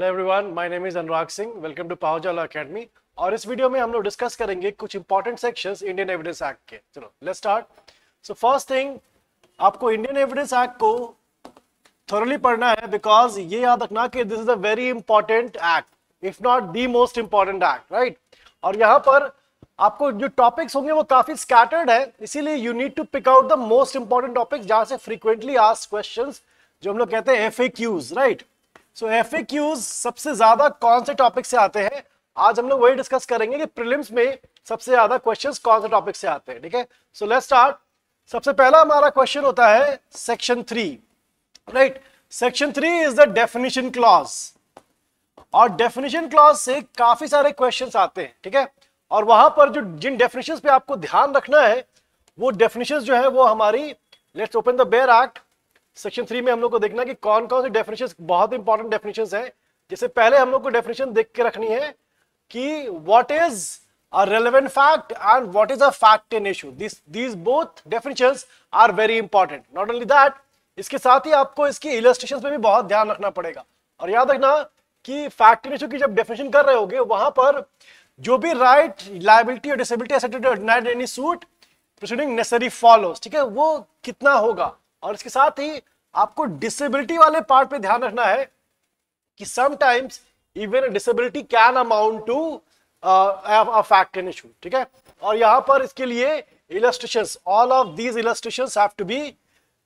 Everyone, my name is Anurag Singh. Welcome to Powerjala academy. और इस video में हम लोग डिस्कस करेंगे कुछ important sections Indian evidence act के। चलो let's start. So first thing, आपको इंडियन एविडेंस एक्ट को थोरली पढ़ना है, बिकॉज ये याद रखना कि this is a very important act, if not the most important act, right. और यहाँ पर आपको जो टॉपिक्स होंगे वो काफी स्कैटर्ड है, इसीलिए you need to pick out the most important topics जहां से फ्रीक्वेंटली आस्क्ड क्वेश्चंस, जो हम लोग कहते हैं FAQs, राइट। सो FAQs सबसे ज्यादा कौन से टॉपिक से आते हैं, आज हम लोग वही डिस्कस करेंगे कि प्रीलिम्स में सबसे ज्यादा क्वेश्चंस कौन से टॉपिक से आते हैं, ठीक है। So let's start. सबसे पहला हमारा क्वेश्चन होता है section 3, right. Section 3 is the definition clause, और डेफिनेशन क्लॉज से काफी सारे क्वेश्चंस आते हैं, ठीक है। और वहां पर जो जिन डेफिनेशंस पे आपको ध्यान रखना है, वो डेफिनेशंस जो है वो हमारी, let's open the bare act. Section 3 में हम लोग को देखना कि कौन कौन सी डेफिनेशंस बहुत इंपॉर्टेंट डेफिनेशंस हैं। जैसे पहले हम लोग को डेफिनेशन देख के रखनी है कि what is a relevant fact and what is a fact in issue. These both definitions are very important. Not only that, इसके साथ ही आपको इसकी इलस्ट्रेशंस पे भी बहुत ध्यान रखना पड़ेगा। और याद रखना कि फैक्ट इन इशू की जब डेफिनेशन कर रहे होगे, वहां पर जो भी राइट, लायबिलिटी और डिसेबिलिटी एसेटेड और denied any suit proceeding necessary follows, ठीक है, वो कितना होगा। और इसके साथ ही आपको डिसेबिलिटी वाले पार्ट पे ध्यान रखना है कि sometimes even disability can amount to a fact in issue, ठीक है। और यहां पर इसके लिए illustrations, all of these illustrations have to be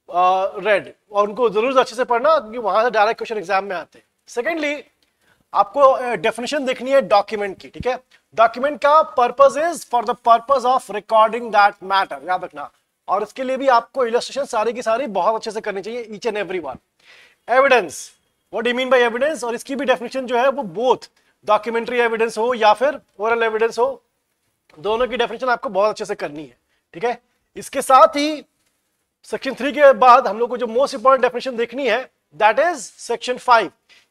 read, और उनको जरूर अच्छे से पढ़ना क्योंकि वहां से डायरेक्ट क्वेश्चन एग्जाम में आते हैं। सेकेंडली, आपको डेफिनेशन देखनी है डॉक्यूमेंट की, ठीक है। डॉक्यूमेंट का purpose is for the purpose of recording that matter, याद रखना। और इसके लिए भी आपको इलस्ट्रेशन सारी की सारी बहुत अच्छे से करनी चाहिए, each and every one. Evidence, what do you mean by evidence, और इसकी भी डेफिनेशन जो है वो बोथ डॉक्यूमेंट्री एविडेंस हो या फिर ओरल एविडेंस हो, दोनों की डेफिनेशन आपको बहुत अच्छे से करनी है, ठीक है। इसके साथ ही सेक्शन 3 के बाद हम लोग को जो मोस्ट इंपॉर्टेंट डेफिनेशन देखनी है, दैट इज सेक्शन 5,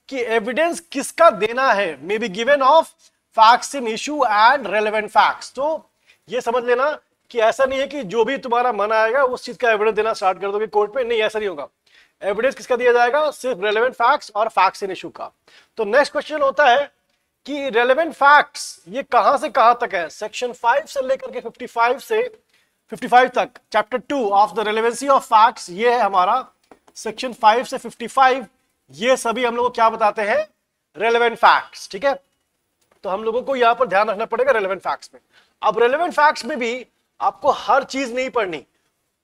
कि एविडेंस किसका देना है, may be given of facts in issue and relevant facts. तो ये समझ लेना कि ऐसा नहीं है कि जो भी तुम्हारा मन आएगा उस चीज का एविडेंस देना स्टार्ट कर दोगे कोर्ट में, नहीं, ऐसा नहीं होगा। एविडेंस किसका दिया जाएगा, सिर्फ रेलेवेंट फैक्ट्स और फैक्ट्स इन इशू का। तो नेक्स्ट क्वेश्चन होता है कि रेलेवेंट फैक्ट्स ये कहां से कहां तक है। सेक्शन 5 से लेकर के 55 तक, chapter 2 of the relevancy of facts, ये है हमारा सेक्शन 5 से 55। ये सभी हम लोग को क्या बताते हैं, रेलेवेंट फैक्ट्स, ठीक है। तो हम लोगों को यहां पर ध्यान रखना पड़ेगा रेलेवेंट फैक्ट्स में। अब रेलेवेंट फैक्ट्स में भी आपको हर चीज नहीं पढ़नी,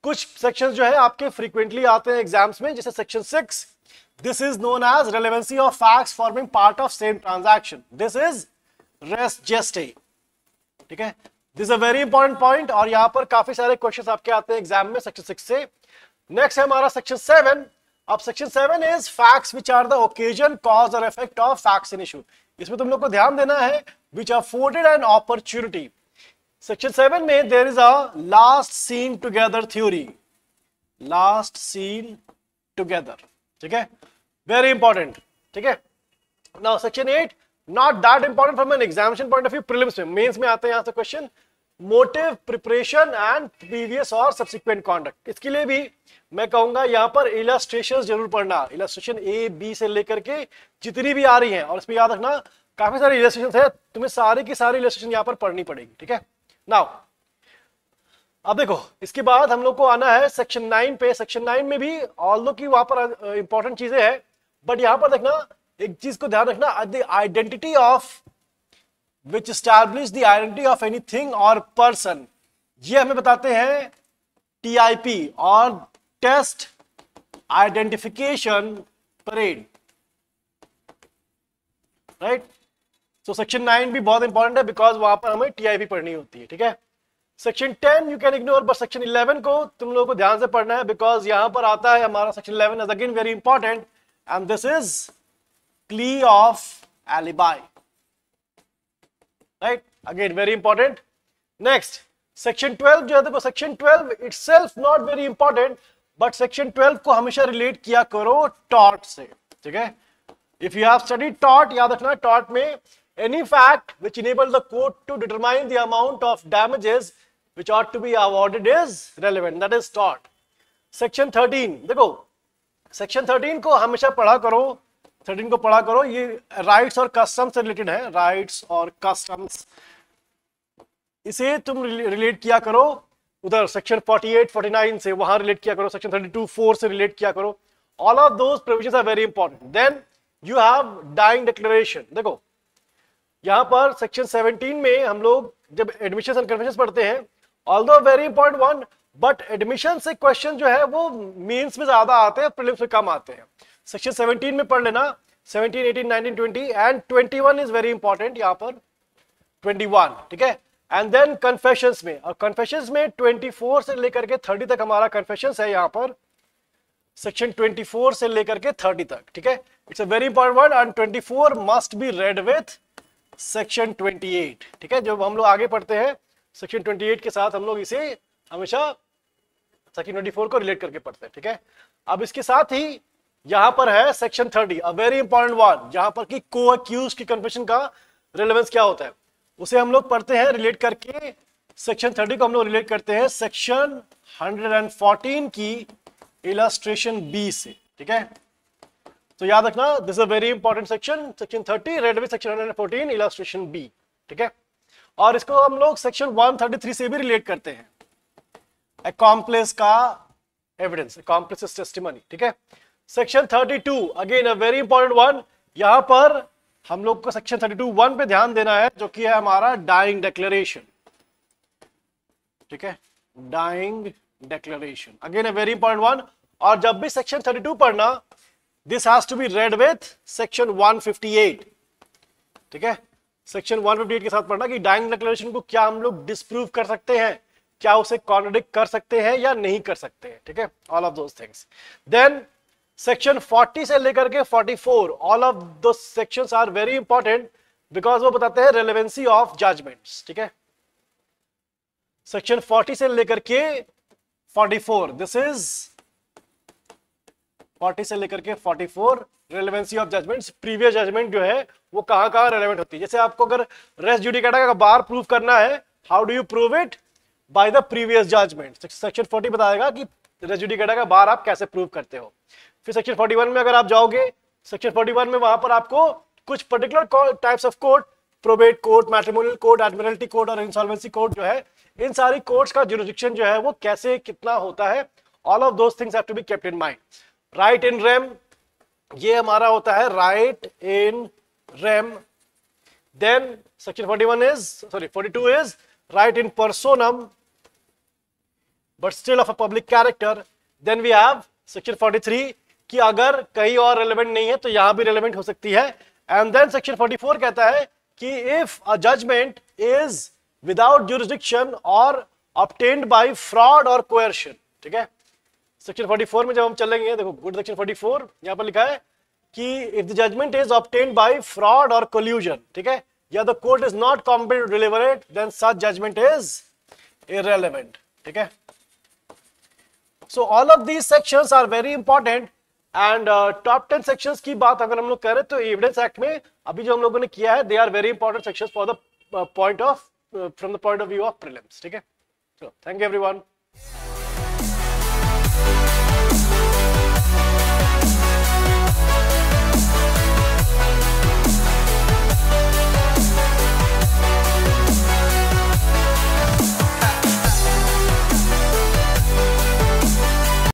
कुछ सेक्शंस जो है आपके फ्रीक्वेंटली आते हैं एग्जाम्स में, जैसे section 6, this is known as relevancy of facts forming part of same transaction, this is res gestae, ठीक है। This is a very important point, और यहां पर काफी सारे क्वेश्चंस आपके आते हैं एग्जाम में सेक्शन 6 से। नेक्स्ट है हमारा सेक्शन 7। अब section 7 is facts which are the occasion, cause और effect of facts in issue. इसमें तुम लोग को ध्यान देना है which afforded an opportunity. Section 7 में there is a last seen together theory, last seen together, ठीक है, वेरी इंपॉर्टेंट, ठीक है। Now section 8 not that important from an examination point of view, prelims में, मेंस में आते हैं यहां से question, motive, preparation and previous और सब्सिक्वेंट कॉन्डक्ट। इसके लिए भी मैं कहूंगा यहां पर इलस्ट्रेशंस जरूर पढ़ना, इलस्ट्रेशन A, B से लेकर के जितनी भी आ रही हैं, और इसमें याद रखना काफी सारी इलस्ट्रेशंस है, तुम्हें सारी की सारी इलस्ट्रेशन यहां पर पढ़नी पड़ेगी, ठीक है। नाउ अब देखो, इसके बाद हम लोग को आना है सेक्शन 9 पे। सेक्शन 9 में भी ऑल्दो की वहां पर इंपॉर्टेंट चीजें हैं, बट यहां पर देखना एक चीज को ध्यान रखना, the identity of which establish the identity of anything or person, ये हमें बताते हैं TIP और test identification parade, right. So section 9 भी बहुत इंपॉर्टेंट है, बिकॉज वहां पर हमें TIP पढ़नी होती है, ठीक है। Section 10 you can ignore, but section 11 को तुम लोगों को ध्यान से पढ़ना है, बिकॉज यहां पर आता है हमारा section 11 is again very important, and this is plea of alibi, right, again very important. Next section 12 जो है, देखो section 12 itself not very important, but section 12 को हमेशा रिलेट किया करो टॉर्ट से, ठीक है। If you have studied tort, याद रखना टॉर्ट में any fact which enable the court to determine the amount of damages which ought to be awarded is relevant, that is tort. Section 13, देखो section 13 को हमेशा पढ़ा करो 13 को पढ़ा करो, ये राइट्स और कस्टम्स से रिलेटेड है, राइट्स और कस्टम्स, इसे तुम रिलेट किया करो उधर सेक्शन 48 49 से, वहां रिलेट किया करो, सेक्शन 32(4) से रिलेट किया करो। All of those provisions are very important. Then you have dying declaration. देखो यहां पर सेक्शन 17 में हम लोग जब एडमिशन एंड कन्फेशंस पढ़ते हैं, although very important one, but admission से क्वेश्चन जो है वो मीन्स में ज्यादा आते हैं, प्रीलिम्स में कम आते हैं। सेक्शन 17 में पढ़ लेना, 17, 18, 19, 20 एंड 21 इज वेरी इंपॉर्टेंट यहाँ पर, 21, ठीक है। एंड देन कन्फेशंस में, और कन्फेशंस में 24 से लेकर के 30 तक हमारा कन्फेशंस है यहाँ पर, सेक्शन 24 से लेकर के 30 तक, ठीक है। It's a very important word, and 24 must be read with section 28, ठीक है। जब हम लोग आगे पढ़ते हैं सेक्शन 28 के साथ हम लोग इसे हमेशा सेक्शन 24 को रिलेट करके पढ़ते हैं, ठीक है। अब इसके साथ ही यहां पर है सेक्शन 30, अ वेरी इंपॉर्टेंट वन, जहां पर कि को अक्यूज की कन्फेशन का रिलेवेंस क्या होता है, उसे हम लोग पढ़ते हैं रिलेट करके। सेक्शन 30 को हम लोग रिलेट करते हैं सेक्शन 114 की इलस्ट्रेशन बी से, ठीक है। तो याद रखना, this is a very important section, section 30 read with section 114 illustration B, ठीक है। और इसको हम लोग सेक्शन 133 से भी रिलेट करते हैं, अकॉम्प्लिस का एविडेंस, अकॉम्प्लिस टेस्टिमनी, ठीक है। Section 32 again a very important one, यहां पर हम लोग को सेक्शन 32(1) पे ध्यान देना है, जो कि है हमारा डाइंग डिक्लेरेशन, ठीक है, dying declaration, again a very important one. और जब भी सेक्शन 32 पढ़ना, this has to be read with section 158, ठीक है। सेक्शन 158 के साथ पढ़ना कि डाइंग डिक्लेरेशन को क्या हम लोग डिसप्रूव कर सकते हैं, क्या उसे कॉन्ट्रडिक्ट कर सकते हैं या नहीं कर सकते हैं, ठीक है, all of those things. Then section 40 से लेकर के 44, all of those sections are very important because वो बताते हैं रेलेवेंसी ऑफ जजमेंट्स, ठीक है। सेक्शन 40 से लेकर के 44, दिस इज 40 से लेकर के 44 relevancy of judgments, previous judgment जो है वो कहां कहां रेलेवेंट होती है। जैसे आपको अगर रेस जुडिकेटा का बार प्रूव करना है, how do you prove it, by the previous judgment. Section 40 बताएगा कि रेस जुडिकेटा का बार आप कैसे प्रूव करते हो। फिर सेक्शन 41 में अगर आप जाओगे, सेक्शन 41 में वहां पर आपको कुछ particular types of court, probate court, matrimonial court, Admiralty court और इंसॉल्वेंसी कोर्ट जो है, इन सारी कोर्ट्स का जुरिडिक्शन जो है वो कैसे कितना होता है, all of those things have to be kept in mind. Right in rem, ये हमारा होता है right in rem. Then section 42 is right in personam but still of a public character. Then we have section 43 कि अगर कहीं और relevant नहीं है तो यहां भी रेलेवेंट हो सकती है। एंड देन सेक्शन 44 कहता है कि if a judgment is without jurisdiction और ऑब्टेन्ड बाय फ्रॉड और कोएर्शन, ठीक है। सेक्शन 44 में जब हम चलेंगे, देखो गुड सेक्शन 44 यहां पर लिखा है कि if the judgment is obtained by fraud और कोल्यूजन, ठीक है, या the court is not competent to deliver it, then such judgment is irrelevant, ठीक है। So all of these sections are very important and top 10 sections की बात अगर हम लोग करें तो एविडेंस एक्ट में अभी जो हम लोगों ने किया है, they are very important sections for the from the point of view of prelims, ठीक है। So thank you everyone.